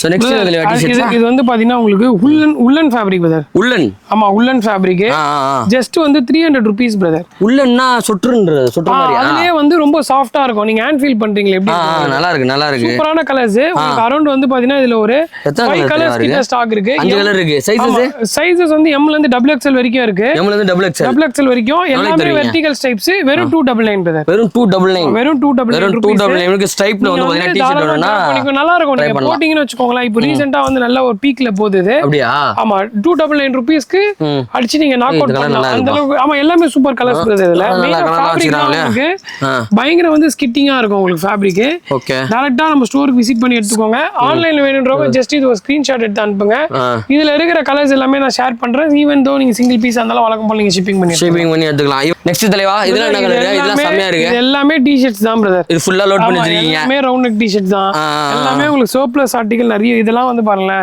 So next இதுல T-shirts இது வந்து பாத்தீங்கன்னா உங்களுக்கு உள்ளன் ஃபேப்ரிக் பிரதர். உள்ளன். ஆமா உள்ளன் ஃபேப்ரிக். ஜஸ்ட் வந்து 300 rupees பிரதர். உள்ளன்னா சொற்ற மாதிரியா? அதுலயே வந்து ரொம்ப சாஃப்ட்டா இருக்கும். நீங்க ஹேண்ட் ஃபீல் பண்றீங்களா எப்படி? நல்லா இருக்கு. சூப்பரான கலர்ஸ். உங்களுக்கு அரௌண்ட் வந்து பாத்தீங்கன்னா இதுல ஒரு 5 கலர்ஸ் கிட்ட ஸ்டாக் இருக்கு. 5 கலர் இருக்கு. சைஸஸ் வந்து M ல இருந்து XXL வரைக்கும் இருக்கு. M ல இருந்து XXL வரைக்கும் எல்லாமே வெர்டிகல் ஸ்ட்ரைப்ஸ். வெறும் 299 பிரதர். வெறும் 299 க்கு ஸ்ட்ரைப்ல வந்து பாத்தீங்கன்னா டி-ஷர்ட் வேணும்னா நல்லா இருக்கும். நீங்க போடிங்கன்னு வெச்சுக்கோங்களேன். இப்போ ரீசன்ட்டா வந்து நல்ல ஒரு பீக்ல போகுது இது. அப்படியே ஆமா 299 rupeesக்கு அடிச்சு நீங்க நாக் அவுட் பண்ணலாம். அந்த அளவுக்கு ஆமா எல்லாமே சூப்பர் கலர்ஸ் பிரதர். இதுல ஃபேப்ரிக் பயங்கர வந்து ஸ்கிட்டிங்கா இருக்கும் உங்களுக்கு ஃபேப்ரிக். ஓகே டைரக்டா நம்ம ஸ்டோருக்கு விசிட் பண்ணி எடுத்துக்கோங்க. ஆன்லைன்ல வேணும்ன்றவங்க ஜஸ்ட் இது ஒரு ஸ்கிரீன்ஷாட் எடுத்து அனுப்புங்க. இதுல இருக்கிற கலர்ஸ் எல்லாமே நான் ஷேர் பண்றேன். ஈவன் தோ நீங்க சிங்கிள் பீஸ் இருந்தாலும் வழக்கம் போல நீங்க ஷிப்பிங் பண்ணி எடுத்துக்கலாம். நெக்ஸ்ட் தலைவா இதெல்லாம் என்ன கலர்? இதெல்லாம் செமையா இருக்கு. இது எல்லாமே டி-ஷர்ட்ஸ் தான் பிரதர். இது ஃபுல்லா லோட் பண்ணி வச்சிருக்கீங்க. எல்லாமே ரவுண்ட் நெக் டி-ஷர்ட்ஸ் தான். எல்லாமே உங்களுக்கு சர்ப்ளஸ் ஆர்டிகல் நிறைய இதெல்லாம் வந்து பாருங்க.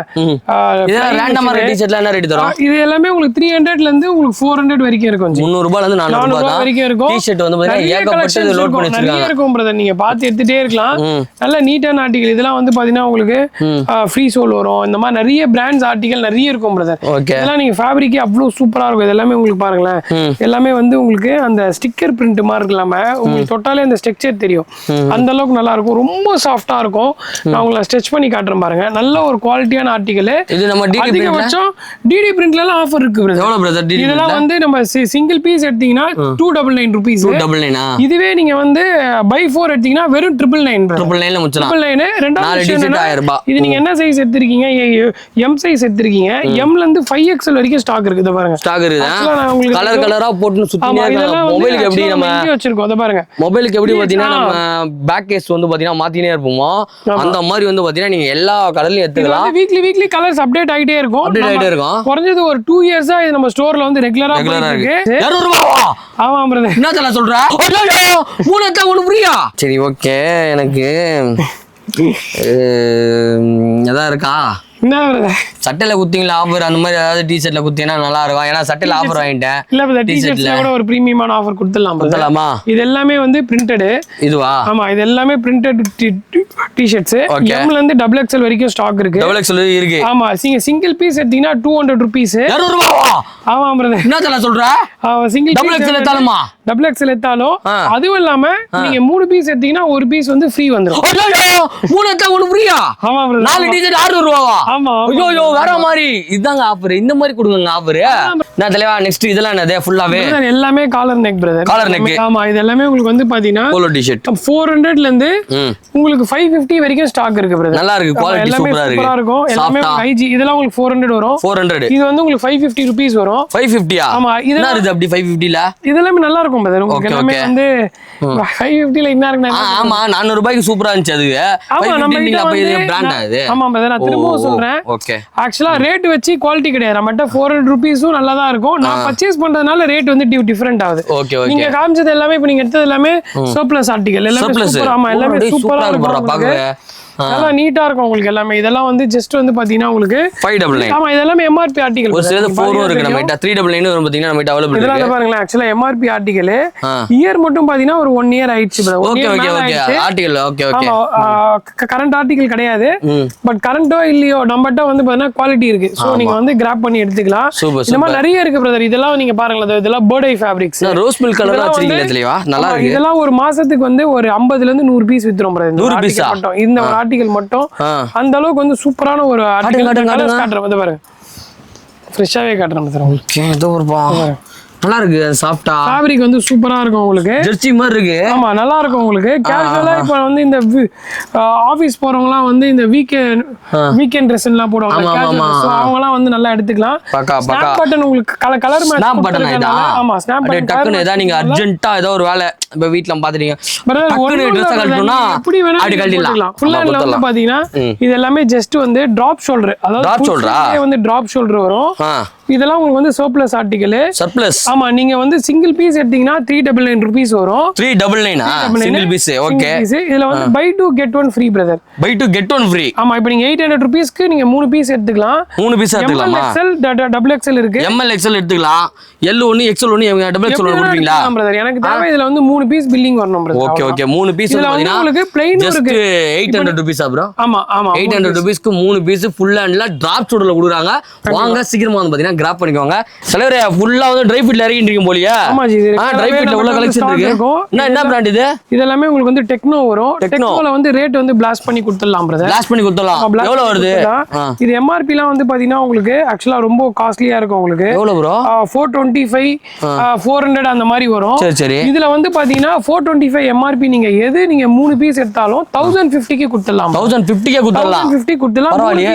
இதெல்லாம் ரேண்டமா டி-ஷர்ட்ல என்ன ரேட் தரும்? இது எல்லாமே உங்களுக்கு 300 ல இருந்து உங்களுக்கு 400 வரைக்கும் இருக்கும். 300 ரூபாயில இருந்து 400 ரூபாய் வரைக்கும் இருக்கும். டி-ஷர்ட் வந்து பாத்தீங்கன்னா ஏகப்பட்டது லோட் பண்ணி வச்சிருக்காங்க. நிறைய இருக்கும் பிரதர். நீங்க பார்த்து எடுத்துட்டே இருக்கலாம். நல்ல நீட்டான ஆர்டிகல். இதெல்லாம் வந்து பாத்தீங்கன்னா உங்களுக்கு ஃப்ரீ சோல் வரும். இந்த மாதிரி நிறைய பிராண்ட்ஸ் ஆர்டிகல் நிறைய இருக்கும் பிரதர். இதெல்லாம் நீங்க ஃபேப்ரிக் அவ்வளவு சூப்பரா இருக்கும். இது எல்லாமே உங்களுக்கு பாருங்களேன். எல்லாமே வந்து உங்களுக்கு அந்த ஸ்டிக்கர் பிரிண்ட் மாதிரி இருக்கலாம உங்களுக்கு தொட்டாலே அந்த ஸ்ட்ரக்சர் தெரியும். அந்த அளவுக்கு நல்லா இருக்கும். ரொம்ப சாஃப்ட்டா இருக்கும். நான் உங்களை ஸ்ட்ரெச் பண்ணி காட்டுறேன் பாருங்க. நல்ல ஒரு குவாலிட்டியான ஆர்டிகல். இது நம்ம டிடி பிரிண்ட்ல எல்லாம் ஆஃபர் இருக்கு பிரதர். எவ்வளவு பிரதர் டிடி? இதெல்லாம் வந்து நம்ம சிங்கிள் பீஸ் எடுத்தீங்கன்னா 299 rupees. 299. இதுவே நீங்க வந்து பை 4 எடுத்தீங்கன்னா வெறும் 999 பிரதர். 999 ல முடிச்சலாம். 999. ரெண்டாவது டி-ஷர்ட் 1000 ரூபாய். இது நீங்க என்ன சைஸ் எடுத்துருக்கீங்க? M சைஸ் எடுத்துருக்கீங்க. M ல இருந்து 5XL வரைக்கும் ஸ்டாக் இருக்கு. இத பாருங்க. ஸ்டாக் இருக்குதா? கலர் கலரா போட்டு சுத்தினே இருக்காங்க. மொபைலுக்கு எப்படி நம்ம வச்சிருக்கோம். அத பாருங்க. மொபைலுக்கு எப்படி பாத்தீங்கன்னா நம்ம பேக் கேஸ் வந்து பாத்தீங்கன்னா மாத்தினே இருப்போமோ அந்த மாதிரி வந்து பாத்தீங்கன்னா நீங்க எல்லா கலர்லயும் எடுத்துக்கலாம். வீக்லி கலர்ஸ் அப்டேட் ஆயிட்டே இருக்கும். குறைஞ்சது ஒரு 2 இயர்ஸா இது நம்ம ஸ்டோர்ல வந்து ரெகுலரா இருக்கு. 200 ரூபாயா? ஆமா பிரதர். என்ன தல சொல்ற? ஐயோ மூணு ஒண்ணு புரியா? சரி ஓகே. எனக்கு எதா இருக்கா? என்ன பிரதர்? சட்டையில குத்திங்களா ஆஃபர் அந்த மாதிரி ஏதாவது டி-ஷர்ட்ல குத்தினா நல்லா இருக்கும். ஏன்னா சட்டையில ஆஃபர் வாங்கிட்டேன். இல்ல பிரதர் டி-ஷர்ட்ல கூட ஒரு பிரீமியமான ஆஃபர் கொடுத்துடலாம். கொடுத்தலாமா? இது எல்லாமே வந்து பிரிண்டட். இதுவா? ஆமா இது எல்லாமே பிரிண்டட் டி-ஷர்ட்ஸ். M ல இருந்து XXL வரைக்கும் ஸ்டாக் இருக்கு. XXL இருக்கு. ஆமா நீங்க சிங்கிள் பீஸ் எடுத்தீங்கன்னா 200 rupees. 200 ரூபாயா? ஆமா பிரதர். என்ன தல சொல்ற? Single XXL எடுத்தாலுமா? XXL எடுத்தாலும் அதுவும் இல்லாம நீங்க 3 பீஸ் எடுத்தீங்கன்னா ஒரு பீஸ் வந்து ஃப்ரீ வந்துரும். ஐயோ மூணு எடுத்தா ஒண்ணு ஃப்ரீயா? ஆமா பிரதர். 4 டி-ஷர்ட் 600 ரூபாயா? ஆமா. ஐயோ வேற மாதிரி இதாங்க ஆஃபர். இந்த மாதிரி கொடுங்க ஆஃபர். நான் தலைவா நெக்ஸ்ட் இதெல்லாம் என்னது? ஃபுல்லாவே எல்லாமே collar neck brother. Collar neck. ஆமா இது எல்லாமே உங்களுக்கு வந்து பாத்தீங்கன்னா போலோ டி-ஷர்ட் 400 ல இருந்து உங்களுக்கு 550 வரைக்கும் ஸ்டாக் இருக்கு பிரதர். நல்லா இருக்கு. குவாலிட்டி சூப்பரா இருக்கும். எல்லாமே IG. இதெல்லாம் உங்களுக்கு 400 வரும். 400. இது வந்து உங்களுக்கு 550 rupees வரும். 550யா? ஆமா இது என்ன இருக்கு அப்படி 550 ல? இதெல்லாம் நல்லா இருக்கும் பிரதர். உங்களுக்கு எல்லாமே வந்து 550 ல என்ன இருக்குன்னா ஆமா 400 ரூபாய்க்கு சூப்பரா இருந்துச்சு அது. 550 அப்ப இது பிராண்டா இது? ஆமா பிரதர் நான் திரும்பவும் சொல்றேன். ஓகே. ஆக்சுவலா ரேட் வச்சு குவாலிட்டி கிடையாது. நம்மட்ட 400 rupees நல்லா தான் இருக்கும். நான் பர்ச்சேஸ் பண்றதுனால ரேட் வந்து டிஃபரெண்ட் ஆகுது. Okay okay. நீங்க காமிச்சது எல்லாமே இப்ப நீங்க எடுத்தது எல்லாமே சர்ப்ளஸ் ஆர்டிகல். எல்லாமே சூப்பரா. ஆமா எல்லாமே சூப்பரா இருக்கும். பாருங்க நல்லா நீட்டா இருக்கும் உங்களுக்கு எல்லாமே. இதெல்லாம் வந்து ஜஸ்ட் வந்து பாத்தீங்கன்னா உங்களுக்கு 599. ஆமா இதெல்லாம் MRP ஆர்டிகல். ஒரு சில 4 இருக்கு நம்ம கிட்ட. 399 வரும் பாத்தீங்கன்னா நம்ம கிட்ட அவேilable இருக்கு. இதெல்லாம் பாருங்க ஆக்சுவலா MRP ஆர்டிகல். இயர் மட்டும் பாத்தீங்கன்னா ஒரு 1 year ஆயிடுச்சு bro. Okay okay okay. Article okay okay. Current article கிடையாது. பட் கரண்டோ இல்லையோ நம்மட்ட வந்து பாத்தீங்கன்னா குவாலிட்டி இருக்கு. சோ நீங்க வந்து கிராப் பண்ணி எடுத்துக்கலாம். இந்த மாதிரி நிறைய இருக்கு பிரதர். இதெல்லாம் நீங்க பாருங்க. இதெல்லாம் பர்ட் ஐ ஃபேப்ரிக்ஸ். ரோஸ் மில்க் கலர்ல வச்சிருக்கீங்க தெளிவா. நல்லா இருக்கு. இதெல்லாம் ஒரு மாசத்துக்கு வந்து ஒரு 50 ல இருந்து 100 பீஸ் வித்துறோம் பிரதர். 100 பீஸ் மட்டும். இந்த ஒரு ஆர்டிகல் மட்டும் அந்த அளவுக்கு வந்து சூப்பரான ஒரு ஆர்டிகல். காட்டுறேன் வந்து பாருங்க. ஃப்ரெஷ்ஷாவே காட்டுறேன் சார் உங்களுக்கு. ஓகே இது ஒரு நல்லா இருக்கு. சாஃப்ட்டா ஃபேப்ரிக் வந்து சூப்பரா இருக்கும் உங்களுக்கு. ஜெர்சி மாதிரி இருக்கு. ஆமா நல்லா இருக்கும் உங்களுக்கு. கேஷுவலா இப்ப வந்து இந்த ஆபீஸ் போறவங்கலாம் வந்து இந்த வீக்கெண்ட் Dress எல்லாம் போடுவாங்க. சோ அவங்கலாம் வந்து நல்லா எடுத்துக்கலாம். ஸ்னாப் பட்டன் உங்களுக்கு கலர் மேட்ச். ஸ்னாப் பட்டன் ஐடா. ஆமா ஸ்னாப் பட்டன் டக்குனு ஏதா நீங்க அர்ஜென்ட்டா ஏதோ ஒரு வேலை இப்ப வீட்ல பாத்துட்டீங்க. டக்குனு Dress கழட்டணும்னா எப்படி வேணா கழட்டிடலாம். ஃபுல் ஹேண்ட்ல வந்து பாத்தீங்கன்னா இது எல்லாமே ஜஸ்ட் வந்து டிராப் ஷோல்டர். அதாவது டிராப் ஷோல்டரா? வந்து டிராப் ஷோல்டர் வரும். இதெல்லாம் உங்களுக்கு வந்து சர்ப்ளஸ் ஆர்டிகல். சர்ப்ளஸ். ஆமா, நீங்க வந்து சிங்கிள் பீஸ் எடுத்தீங்கன்னா 399 rupees வரும். 399 சிங்கிள் பீஸ். ஓகே. இதுல வந்து buy 2 get 1 free brother. buy 2 get 1 free. ஆமா, இப்போ நீங்க 800 rupeesக்கு நீங்க 3 பீஸ் எடுத்துக்கலாம். 3 பீஸ் எடுத்துக்கலாமா? ML XL டபுள் XL இருக்கு. ML XL எடுத்துக்கலாம். L ஒன்னு XL ஒன்னு டபுள் XL ஒன்னு கொடுப்பீங்களா? பிரதர், எனக்கு தேவை இதுல வந்து 3 பீஸ் பில்லிங் வரணும் பிரதர். Okay okay. 3 பீஸ் பாத்தீங்கன்னா உங்களுக்கு plain இருக்கு. 800 rupees bro. ஆமா ஆமா. 800 rupeesக்கு 3 பீஸ் ஃபுல் ஹேண்ட்ல டிராப் சூட்ல கொடுக்குறாங்க. வாங்க சீக்கிரமா வந்து பாத்தீங்கன்னா கிராப் பண்ணிக்கோங்க. செலவரே ஃபுல்லா வந்து ட்ரை ஃபிட்ல இறக்கிட்டு இருக்கீங்க போலியா? ஆமா ஜி. ட்ரை ஃபிட்ல உள்ள கலெக்ஷன் இருக்கு. என்ன பிராண்ட் இது? இதெல்லாம் உங்களுக்கு வந்து டெக்னோ வரும். டெக்னோல வந்து ரேட் வந்து பிளாஸ்ட் பண்ணி கொடுத்துடலாம் பிரதர். பிளாஸ்ட் பண்ணி கொடுத்துடலாம். எவ்வளவு வருது? இது எம்ஆர்பிலாம் வந்து பாத்தீங்கன்னா உங்களுக்கு ஆக்சுவலா ரொம்ப காஸ்ட்லியா இருக்கும் உங்களுக்கு. எவ்வளவு ப்ரோ? 425 400 அந்த மாதிரி வரும். சரி சரி. இதுல வந்து பாத்தீங்கன்னா 425 எம்ஆர்பி நீங்க எது நீங்க 3 பீஸ் எடுத்தாலும் 1050க்கு கொடுத்துடலாம். 1050க்கு கொடுத்துடலாம். 1050 கொடுத்துடலாம்.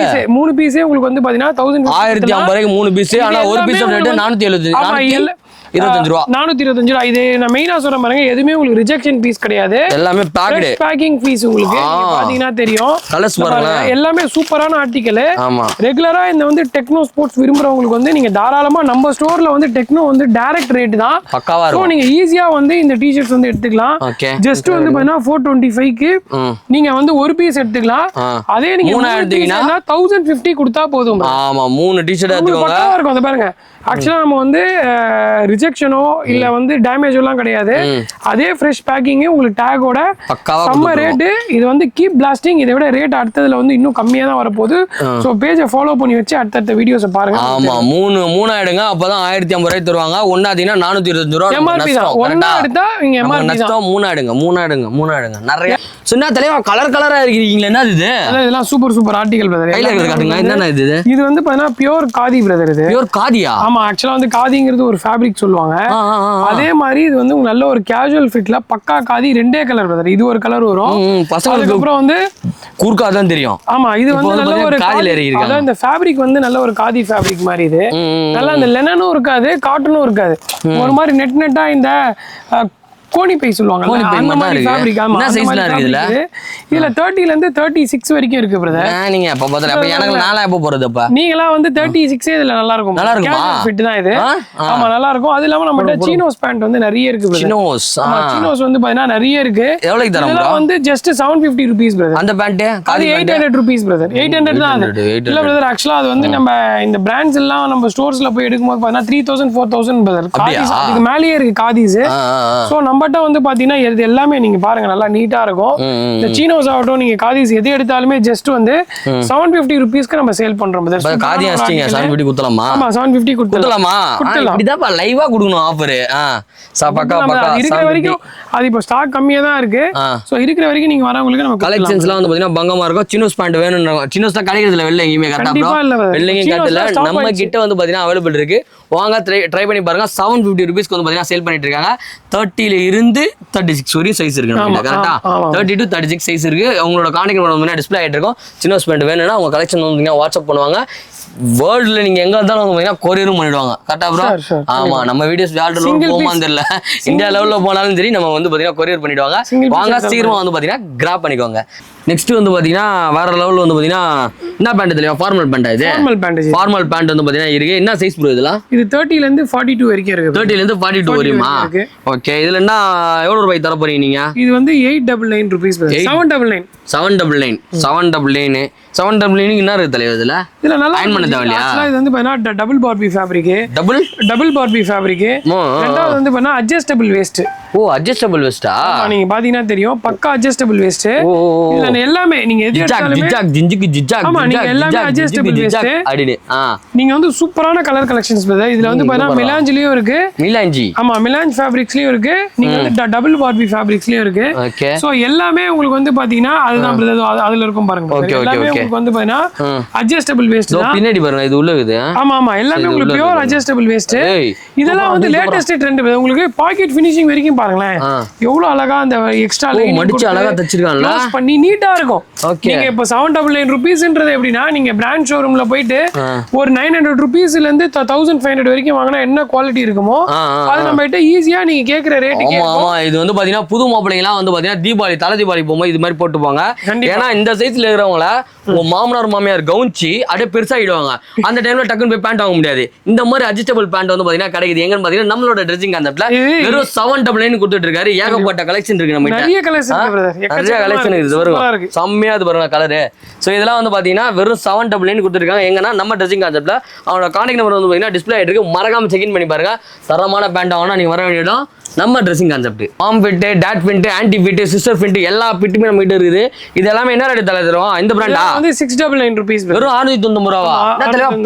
3 பீஸே உங்களுக்கு வந்து பாத்தீங்கன்னா 1050 3 பீஸ். ஆனா ஒரு பீஸ் ரேட் 425 ரூபா. 425 ரூபா. இது நான் மெயினா சொல்றேன் பாருங்க, எதுவுமே உங்களுக்கு ரிஜெக்ஷன் பீஸ் கிடையாது. எல்லாமே பேக்டு. பேக்கிங் பீஸ் உங்களுக்கு பாத்தீங்கன்னா தெரியும். கலர்ஸ் பாருங்க. எல்லாமே சூப்பரான ஆர்டிகல். ஆமா. ரெகுலரா இந்த வந்து டெக்னோ ஸ்போர்ட்ஸ் விரும்புறவங்களுக்கு வந்து நீங்க தாராளமா நம்ம ஸ்டோர்ல வந்து டெக்னோ வந்து டைரக்ட் ரேட் தான். பக்காவா இருக்கும். சோ நீங்க ஈஸியா வந்து இந்த டி-ஷர்ட்ஸ் வந்து எடுத்துக்கலாம். ஜஸ்ட் வந்து பாத்தீங்கன்னா 425க்கு நீங்க வந்து ஒரு பீஸ் எடுத்துக்கலாம். அதே நீங்க 3 எடுத்தீங்கன்னா 1050 கொடுத்தா போதும். ஆமா, 3 டி-ஷர்ட் எடுத்துக்கோங்க. பக்காவா இருக்கும். அத பாருங்க. ஆக்சுவலா நம்ம வந்து ரிஜெக்ஷனோ இல்ல வந்து டேமேஜ் எல்லாம் கிடையாது. அதே ஃப்ரெஷ் பேக்கிங் உங்களுக்கு டேகோட செம்ம ரேட். இது வந்து கீப் பிளாஸ்டிங். இதை விட ரேட் அடுத்ததுல வந்து இன்னும் கம்மியா தான் வரப்போகுது. சோ பேஜை ஃபாலோ பண்ணி வச்சு அடுத்த வீடியோஸ் பாருங்க. ஆமா, 3 ஆயிடுங்க. அப்பதான் 1050 ரூபாய் தருவாங்க. ஒன்னாதீங்கன்னா 425 ரூபாய் எம்ஆர்பி தான். ஒண்ணா எடுத்தா நீங்க எம்ஆர்பி தான். 3 ஆயிடுங்க. நிறைய சின்ன தலைவா கலரா இருக்கீங்க. என்னது இது? இதெல்லாம் சூப்பர் ஆர்டிகல் பிரதர். கையில இருக்குது காட்டுங்க. என்னன்னா இது? இது வந்து பாத்தீங்கன்னா பியூர் காதி பிரதர். இது பியூர் காதியா? ஆமா, ஆக்சுவலா வந்து காதிங்கிறது ஒரு ஃபேப்ரிக் சொல்லுவாங்க. அதே மாதிரி இது வந்து நல்ல ஒரு கேஷுவல் ஃபிட்ல பக்கா காதி. 2 colour brother. இது ஒரு கலர் வரும். பசங்களுக்கு அப்புறம் வந்து கூர்க்கா தான் தெரியும். ஆமா, இது வந்து நல்ல ஒரு காதில இருக்கு. அதான் இந்த ஃபேப்ரிக் வந்து நல்ல ஒரு காதி ஃபேப்ரிக் மாதிரி. இது நல்லா இந்த லெனனும் இருக்காது, காட்டனும் இருக்காது. ஒரு மாதிரி நெட்டா இந்த கோனி பை சொல்லுவாங்க. அந்த மாதிரி ஃபேப்ரிக். ஆமா, என்ன சைஸ்ல இருக்கு இதுல? இதுல 30 ல இருந்து 36 வரைக்கும் இருக்கு பிரதர். நீங்க அப்ப பார்த்தல அப்ப எனக்கு நாளா எப்ப போறது அப்ப? நீங்களா வந்து 36 இதுல நல்லா இருக்கும். நல்லா இருக்குமா? ஃபிட் தான் இது. ஆமா, நல்லா இருக்கும். அது இல்லாம நம்மட்ட சீனோஸ் பேண்ட் வந்து நிறைய இருக்கு பிரதர். சீனோஸ். ஆமா, சீனோஸ் வந்து பாத்தீங்கன்னா நிறைய இருக்கு. எவ்வளவுக்கு தரோம் bro? வந்து ஜஸ்ட் 750 rupees பிரதர். அந்த பேண்ட் அது 800 rupees பிரதர். 800 தான் அது. இல்ல பிரதர், ஆக்சுவலா அது வந்து நம்ம இந்த பிராண்ட்ஸ் எல்லாம் நம்ம ஸ்டோர்ஸ்ல போய் எடுக்கும்போது பாத்தீங்கன்னா 3000 4000 பிரதர். காதிஸ் அதுக்கு மேலயே இருக்கு காதிஸ். சோ நம்மட்ட வந்து பாத்தீங்கன்னா இது எல்லாமே நீங்க பாருங்க நல்லா நீட்டா இருக்கும். இந்த சீனோஸ் ஆகட்டும், நீங்க காதிஸ் எது எடுத்தாலுமே ஜஸ்ட் வந்து 750 rupeesக்கு நம்ம சேல் பண்றோம் பிரதர். காதி ஆஸ்டிங்க 750 குத்தலாமா? ஆமா, 750 குத்தலாமா? இப்படிதான் லைவா கொடுக்கணும் ஆஃபர். பக்கா இருக்கிற வரைக்கும் அது இப்போ ஸ்டாக் கம்மியா தான் இருக்கு. சோ இருக்கிற வரைக்கும் நீங்க வரவங்களுக்கு நம்ம கலெக்ஷன்ஸ்லாம் வந்து பாத்தீங்கன்னா பங்கமா இருக்கும். சினோஸ் பேண்ட் வேணும். சினோஸ் தான் கிடைக்கிறது இல்ல வெளில எங்கேயுமே. கரெக்ட்டா ப்ரோ? வெளில எங்கேயும் கிடைக்கல. நம்ம கிட்ட வந்து பாத்தீங்கன்னா அவைலபிள் இருக்கு. வாங்க ட்ரை பண்ணி பாருங்க. 750 rupeesக்கு வந்து பாத்தீங்கன்னா சேல் பண்ணிட்டு இருக்காங்க. 30 ல இருந்து 36 வரையும் சைஸ் இருக்கு நம்ம. கரெக்ட்டா 30 to 36 சைஸ் இருக்கு. உங்களோட கான்டாக்ட் நம்பர் வந்து டிஸ்ப்ளே ஆயிட்டு இருக்கும். சினோஸ் பேண்ட் வேணும்னா உங்க கலெக்ஷன் வந்து வாட்ஸ்அப் பண்ணுவாங்க. வேர்ல்ட்ல நீங்க எங்க இருந்தாலும் வந்து கொரியரும் பண்ணிடுவாங்க. கரெக்டா ப்ரோ? ஆமா, நம்ம வீடியோஸ் வேர்ல்ட் லெவல்ல போமா தெரியல, இந்தியா லெவல்ல போனாலும் சரி நம்ம வந்து பாத்தீங்கன்னா கொரியர் பண்ணிடுவாங்க. வாங்க சீக்கிரமா வந்து பாத்தீங்கன்னா கிராப் பண்ணிக்கோங்க. நெக்ஸ்ட் வந்து பாத்தீங்கன்னா வேற லெவல்ல வந்து பாத்தீங்கன்னா என்ன பேண்ட் தெரியும்? Formal pant. இது ஃபார்மல் பேண்ட் வந்து பாத்தீங்கன்னா இருக்கு. என்ன சைஸ் ப்ரோ இதெல்லாம்? இது 30 ல இருந்து 42 வரைக்கும் இருக்கு. 30 ல இருந்து 42 வரையுமா? ஓகே. இதுல என்ன எவ்வளவு ரூபாய் தர போறீங்க நீங்க? இது வந்து 899 rupees. 799 799 என்ன இருக்கு தலைவர் இதுல? இதுல நல்லா அயன் பண்ண தேவையா? இது வந்து பாத்தீங்கன்னா double Barbie fabric. Double Barbie fabric. ரெண்டாவது வந்து பாத்தீங்கன்னா அட்ஜஸ்டபிள் வேஸ்ட். ஓ, அட்ஜஸ்டபிள் வேஸ்டா? நீங்க பாத்தீங்கன்னா தெரியும், பக்கா அட்ஜஸ்டபிள் வேஸ்ட். இதுல எல்லாமே நீங்க எது எடுத்தாலுமே ஜிஜாக். ஆமா, நீங்க எல்லாமே அட்ஜஸ்டபிள் வேஸ்ட். அடினே. நீங்க வந்து சூப்பரான கலர் கலெக்ஷன்ஸ் பிரதர். இதுல வந்து பாத்தீங்கன்னா மிலாஞ்சிலயும் இருக்கு. மிலாஞ்சி. ஆமா, மிலாஞ்ச் ஃபேப்ரிக்ஸ்லயும் இருக்கு. நீங்க வந்து டபுள் பார்பி ஃபேப்ரிக்ஸ்லயும் இருக்கு. ஓகே. சோ எல்லாமே உங்களுக்கு வந்து பாத்தீங்கன்னா அதுதான் பிரதர். அதுல இருக்கும் பாருங்க. எல்லாமே உங்களுக்கு வந்து பாத்தீங்கன்னா அட்ஜஸ்டபிள் வேஸ்ட் தான். பின்னாடி பாருங்க, இது உள்ள இருக்குது. ஆமா, எல்லாமே உங்களுக்கு பியூர் அட்ஜஸ்டபிள் வேஸ்ட். இதெல்லாம் வந்து லேட்டஸ்ட் ட்ரெண்ட். உங்களுக்கு பாக்கெட் ஃபினிஷிங் வரைக்கும் பாருங்களேன். எவ்வளவு அழகா அந்த எக்ஸ்ட்ரா லைன் மடிச்சு அழகா தச்சிருக்காங்கல. க்ளோஸ் பண்ணி நீட்டா இருக்கும். ஓகே நீங்க இப்போ 799 rupeesன்றது எப்படின்னா நீங்க பிராண்ட் ஷோரூம்ல போயிட்டு ஒரு 900 rupeesல இருந்து 1500 வரைக்கும் வாங்கினா என்ன குவாலிட்டி இருக்குமோ அது நம்ம கிட்ட ஈஸியா நீங்க கேக்குற ரேட்டுக்கு. ஆமா இது வந்து பாத்தீங்கன்னா புது மாப்பிள்ளைங்கலாம் வந்து பாத்தீங்கன்னா தீபாவளி தலை தீபாவளி போகும்போது இது மாதிரி போட்டு போங்க. ஏன்னா இந்த சைஸ்ல இருக்கிறவங்கள உங்க மாமனார் மாமியார் கவுன்சி அப்படியே பெருசாகிடுவாங்க. அந்த டைம்ல டக்குன்னு போய் பேண்ட் வாங்க முடியாது. இந்த மாதிரி அட்ஜஸ்டபிள் பேண்ட் வந்து பாத்தீங்கன்னா கிடைக்குது எங்கன்னு பாத்தீங்கன்னா நம்மளோட ட்ரெஸ்ஸிங் கான்செப்ட்ல வெறும் 799 கொடுத்துட்டு இருக்காரு. ஏகப்பட்ட கலெக்ஷன் இருக்கு நம்ம கிட்ட. நிறைய கலெக்ஷன் இருக்குது வரும் செம்மையா இது பாருங்க கலரு. ஸோ இதெல்லாம் வந்து பாத்தீங்கன்னா வெறும் 799 கொடுத்துருக்காங்க. எங்கன்னா நம்ம ட்ரெஸ்ஸிங் கான்செப்ட்ல அவனோட கான்டாக்ட் நம்பர் வந்து பாத்தீங்கன்னா டிஸ்பிளே ஆயிட்டு இருக்கு. மறக்காம செக் இன் பண்ணி பாருங்க. தரமான பேண்ட் ஆகணும் நீங்க வர வேண்டிய இடம் நம்ம dressing concept. Mom fit, dad fit, aunty fit, sister fit எல்லா ஃபிட்டுமே நம்ம கிட்ட இருக்குது. இது எல்லாமே என்ன ரேட் தலை தரும்? இந்த பிராண்டா வந்து 699 rupees வெறும் 690 ரூபாவா?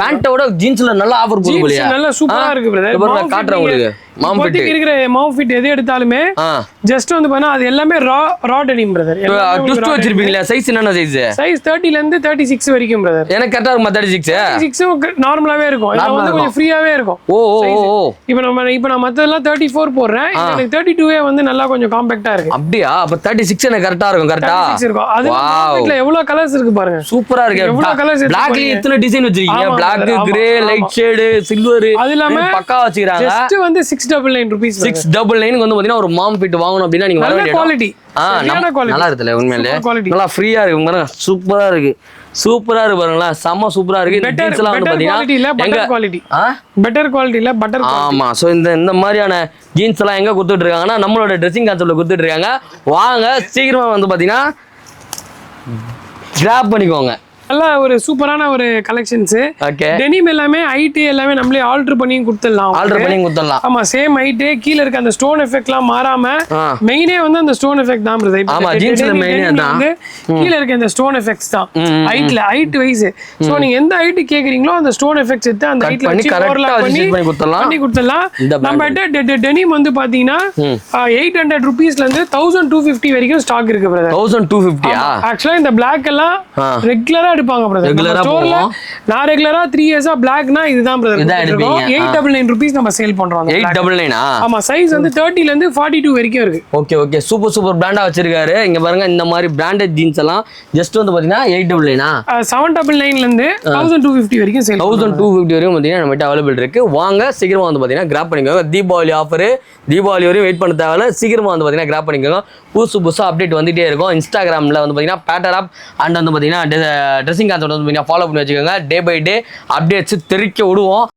பேண்டோட ஜீன்ஸ்ல நல்ல ஆஃபர் போகுது. நல்ல சூப்பரா இருக்கு பிரதர். காட்டுறேன் உங்களுக்கு. மாம் ஃபிட் இருக்கிற மாம் ஃபிட் எது எடுத்தாலுமே ஜஸ்ட் வந்து பாத்தீங்கன்னா அது எல்லாமே ரா டெனிம் பிரதர். ட்விஸ்ட் வச்சிருப்பீங்களா? சைஸ் என்னென்ன சைஸ்? சைஸ் 30 ல இருந்து 36 வரைக்கும் பிரதர். எனக்கு கரெக்ட்டா இருக்குமா? 36 நார்மலாவே இருக்கும். இது வந்து கொஞ்சம் ஃப்ரீயாவே இருக்கும். இப்போ நான் மத்ததெல்லாம் 34 போடுறேன். எனக்கு 32 வந்து நல்லா கொஞ்சம் காம்பாக்ட்டா இருக்கு. அப்படியே அப்ப 36 எனக்கு கரெக்ட்டா இருக்கும். கரெக்ட்டா 36 இருக்கும். அது மார்க்கெட்ல எவ்வளவு கலர்ஸ் இருக்கு பாருங்க. சூப்பரா இருக்கு. எவ்வளவு கலர்ஸ் இருக்கு. Blackல எத்தனை டிசைன் வச்சிருக்கீங்க? Black, grey, light shade, silver. அது இல்லாம பக்கா வச்சிருக்காங்க. ஜஸ்ட் வந்து 699 rupees. 699 வந்து பாத்தீங்கன்னா ஒரு மாம் ஃபிட் வாங்கணும் அப்படினா நீங்க வர வேண்டிய குவாலிட்டி. நல்லா இருக்குல உண்மையிலே. நல்லா ஃப்ரீயா இருக்கு பாருங்க. சூப்பரா இருக்கு. சூப்பரா இருக்கு பாருங்களா. செம்ம சூப்பரா இருக்கு. இந்த ஜீன்ஸ் எல்லாம் வந்து பாத்தீங்கன்னா பெட்டர் குவாலிட்டி. பெட்டர் குவாலிட்டில பட்டர் குவாலிட்டி. ஆமா. சோ இந்த மாதிரியான ஜீன்ஸ் எல்லாம் எங்க கொடுத்துட்டு இருக்காங்கன்னா நம்மளோட ட்ரெஸ்ஸிங் கான்செப்ட்ல கொடுத்துட்டு இருக்காங்க. வாங்க சீக்கிரமா வந்து பாத்தீங்கன்னா கிராப் பண்ணிக்கோங்க. நல்ல ஒரு சூப்பரான ஒரு கலெக்ஷன்ஸ். டெனிம் எல்லாமே ஹைட் எல்லாமே நம்மளே ஆல்டர் பண்ணி கொடுத்துடலாம். ஆமா சேம் ஹைட் கீழ இருக்க அந்த ஸ்டோன் எஃபெக்ட்லாம் மாறாம மெயினே வந்து அந்த ஸ்டோன் எஃபெக்ட் தான் பிரதர். ஆமா ஜீன்ஸ்ல மெயினே அதான். கீழ இருக்க இந்த ஸ்டோன் எஃபெக்ட்ஸ் தான் ஹைட் வைஸ். சோ நீங்க எந்த ஹைட் கேக்குறீங்களோ அந்த ஸ்டோன் எஃபெக்ட்ஸ் எடுத்து அந்த ஹைட்ல வச்சு ஓவர்லாப் பண்ணி கொடுத்துடலாம். நம்ம கிட்ட டெனிம் வந்து பாத்தீங்கன்னா 800 rupeesல இருந்து 1250 வரைக்கும் ஸ்டாக் இருக்கு பிரதர். 1250 ஆக்சுவலா இந்த Black எல்லாம் ரெகுலரா எடுப்பாங்க பிரதர். நம்ம ஸ்டோர்ல நான் ரெகுலரா 3 இயர்ஸா Blackனா இதுதான் பிரதர். 899 rupees நம்ம சேல் பண்றோம். 899 ஆமா சைஸ் வந்து 30 ல இருந்து 42 வரைக்கும் இருக்கு. ஓகே சூப்பர் பிராண்டா வச்சிருக்காரு. இங்க பாருங்க இந்த மாதிரி பிராண்டட் ஜீன்ஸ் எல்லாம் ஜஸ்ட் வந்து பாத்தீங்கன்னா 899 799 ல இருந்து 1250 வரைக்கும் சேல் 1250 வரைக்கும் பாத்தீங்கன்னா நம்ம கிட்ட அவைலபிள் இருக்கு. வாங்க சீக்கிரமா வந்து பாத்தீங்கன்னா கிராப் பண்ணிக்கோங்க. தீபாவளி ஆஃபர் தீபாவளி வரையும் வெயிட் பண்ண தேவையில்ல. சீக்கிரமா வந்து பாத்தீங்கன்னா கிராப் பண்ணிக்கோங்க. புதுசா அப்டேட் வந்துட்டே இருக்கும். இன்ஸ்டாகிராம்ல வந்து பாத்தீங்கன்னா பேட்டர் ஆப் அண்ட் வந்து பாத்தீங்கன்னா ட்ரெஸ்ஸிங் கான்செப்ட் வந்து பாத்தீங்கன்னா ஃபாலோ பண்ணி வச்சுக்கோங்க. டே பை டே அப்டேட்ஸ் தெரிவிக்க விடுவோம்.